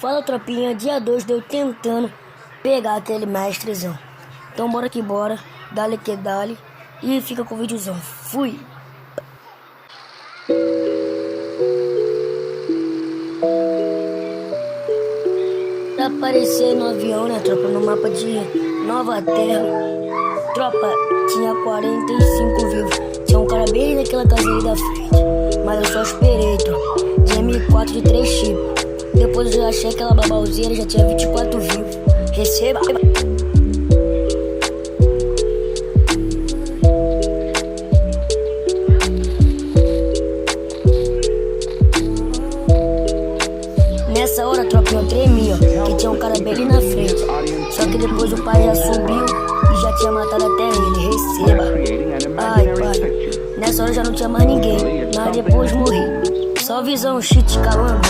Fala, tropinha, dia 2 deu tentando pegar aquele mestrezão. Então bora que bora, dale que dale, e fica com o videozão. Fui! Pra aparecer no avião, né, tropa, no mapa de Nova Terra. Tropa, tinha 45 vivos. Tinha um cara bem naquela casinha ali da frente, mas eu só esperei, tropa. De M4 de 3 chips. Depois eu já achei aquela babalzeira, já tinha 24 vivos. Receba! Nessa hora, tropa, eu tremi, ó, que tinha um cara bem ali na frente. Só que depois o pai já subiu e já tinha matado até ele. Receba! Ai, pai. Nessa hora já não tinha mais ninguém, mas depois morri. Só visão, shit, calando.